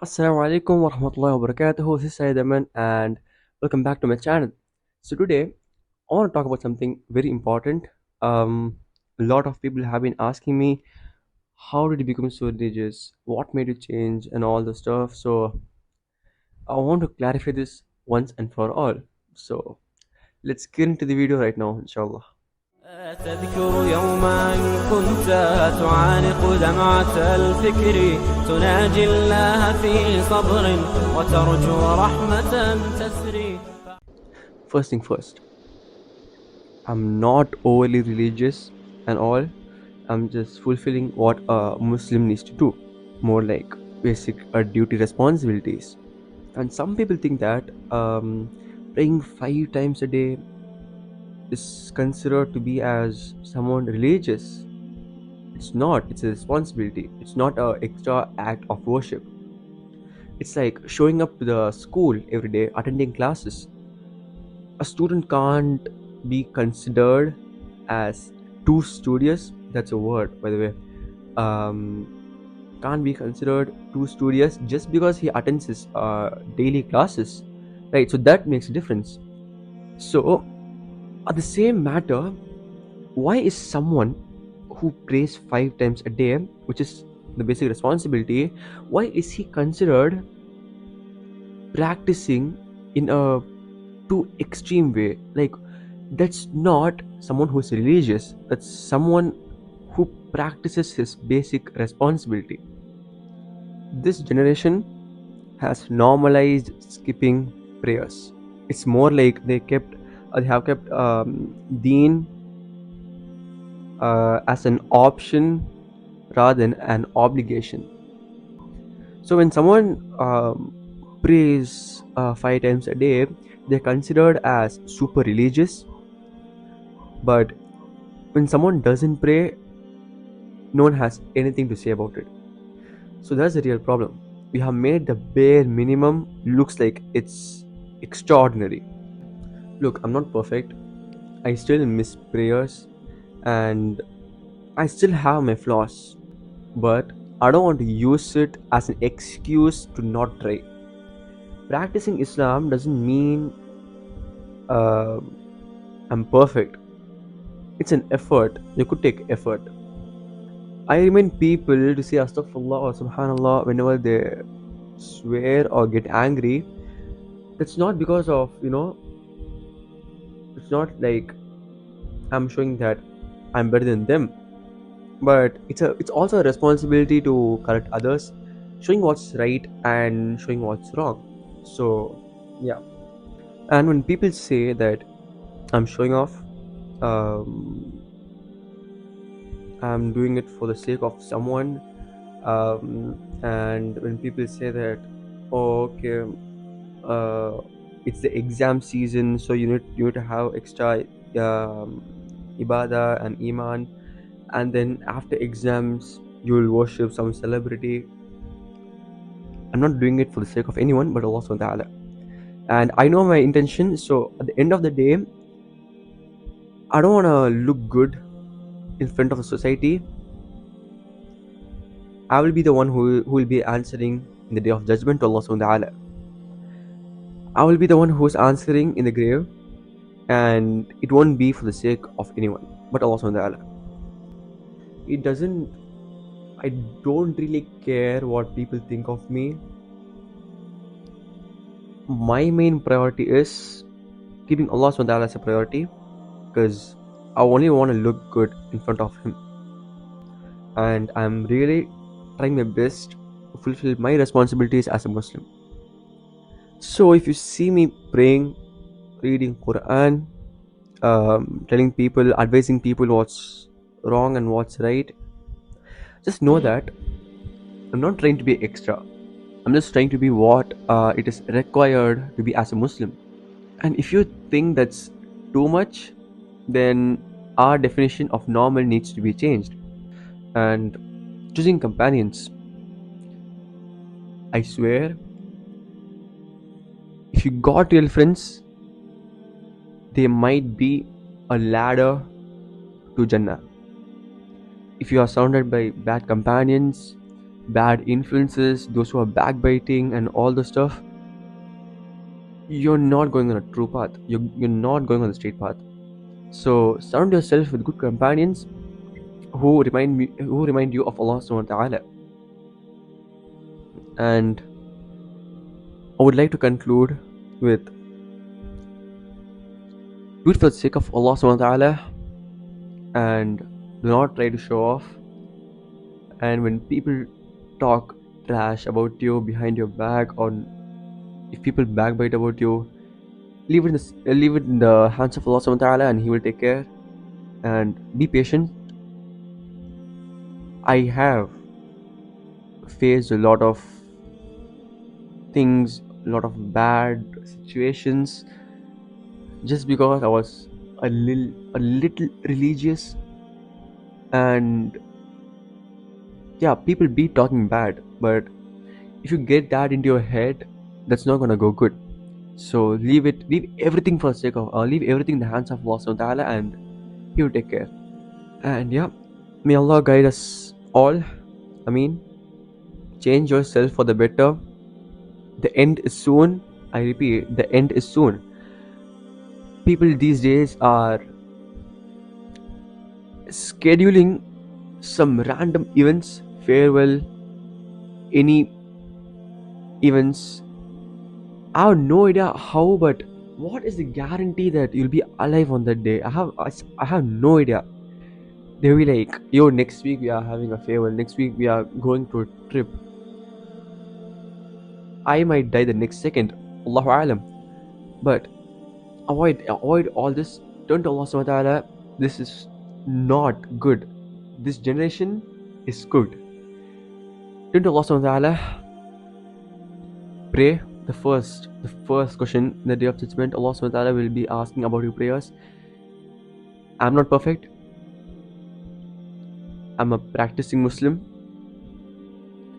Assalamu alaikum wa rahmatullahi wa barakatuh. This is Syed Ayman and welcome back to my channel. So today I want to talk about something very important. A lot of people have been asking me how did you become so religious? What made you change and all the stuff. So I want to clarify this once and for all. So let's get into the video right now, inshallah. تذكر يوما كنت تعانق دمعة الفكر تناجي الله في صبر وترجو رحمة تسري. First thing first, I'm not overly religious and all. I'm just fulfilling what a Muslim needs to do, more like basic duty responsibilities. And some people think that praying 5 times a day is considered to be as someone religious. It's not. It's a responsibility. It's not a extra act of worship. It's like showing up to the school every day, attending classes. A student can't be considered as too studious. That's a word, by the way. Um, can't be considered too studious just because he attends his daily classes, right? So that makes a difference. So, at the same matter, why is someone who prays 5 times a day, which is the basic responsibility, why is he considered practicing in a too extreme way? Like, that's not someone who's religious, that's someone who practices his basic responsibility. This generation has normalized skipping prayers. It's more like they have kept Deen as an option rather than an obligation. So when someone prays 5 times a day, they're considered as super religious. But when someone doesn't pray, no one has anything to say about it. So that's the real problem. We have made the bare minimum looks like it's extraordinary. Look, I'm not perfect. I still miss prayers and I still have my flaws. But I don't want to use it as an excuse to not try. Practicing Islam doesn't mean uh, I'm perfect. It's an effort. You could take effort. I remind people to say astaghfirullah or subhanallah whenever they swear or get angry. That's not because of, it's not like I'm showing that I'm better than them. But it's also a responsibility to correct others, showing what's right and showing what's wrong. So yeah. And when people say that I'm showing off, um, I'm doing it for the sake of someone, and when people say that, oh, okay, uh, it's the exam season, so you need to have extra ibadah and iman, and then after exams you'll worship some celebrity. I'm not doing it for the sake of anyone but Allah subhanahu wa ta'ala. And I know my intention, so at the end of the day, I don't want to look good in front of the society. I will be the one who will be answering in the day of judgment to Allah subhanahu wa ta'ala. I will be the one who is answering in the grave, and it won't be for the sake of anyone but Allah subhanahu wa ta'ala. It doesn't, I don't really care what people think of me. My main priority is keeping Allah subhanahu wa ta'ala as a priority, because I only want to look good in front of Him. And I'm really trying my best to fulfill my responsibilities as a Muslim. So if you see me praying, reading Quran, telling people, advising people what's wrong and what's right, just know that I'm not trying to be extra. I'm just trying to be what it is required to be as a Muslim. And if you think that's too much, then our definition of normal needs to be changed. And choosing companions, I swear, if you got real friends, they might be a ladder to Jannah. If you are surrounded by bad companions, bad influences, those who are backbiting and all the stuff, you're not going on a true path. You're not going on the straight path. So surround yourself with good companions who remind you of Allah subhanahu wa ta'ala. And I would like to conclude with, do it for the sake of Allah subhanahu wa ta'ala, and do not try to show off. And when people talk trash about you behind your back, or if people backbite about you, leave it in the hands of Allah subhanahu wa ta'ala, and He will take care. And be patient. I have faced a lot of things, a lot of bad situations, just because I was a little religious. And yeah, people be talking bad, but if you get that into your head, that's not gonna go good. So leave everything for the sake of, leave everything in the hands of Allah subhanahu wa ta'ala, and He will take care. And yeah, may Allah guide us all. I mean, change yourself for the better. The end is soon. I repeat, the end is soon. People these days are scheduling some random events, farewell, any events. I have no idea how, but what is the guarantee that you'll be alive on that day? I have no idea. They'll be like, yo, next week we are having a farewell, next week we are going to a trip. I might die the next second, Allahu Alam. But avoid all this. Turn to Allah subhanahu wa ta'ala. This is not good. This generation is good. Turn to Allah subhanahu wa ta'ala. Pray. The first question in the day of judgment, Allah subhanahu wa ta'ala will be asking about your prayers. I'm not perfect. I'm a practicing Muslim,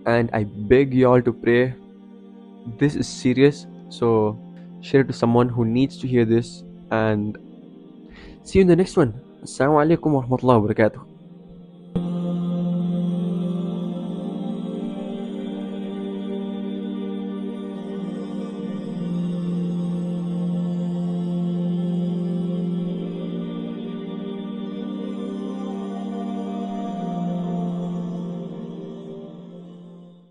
and I beg you all to pray. This is serious, so share it to someone who needs to hear this, and see you in the next one. Assalamu alaikum wa rahmatullahi wa barakatuh.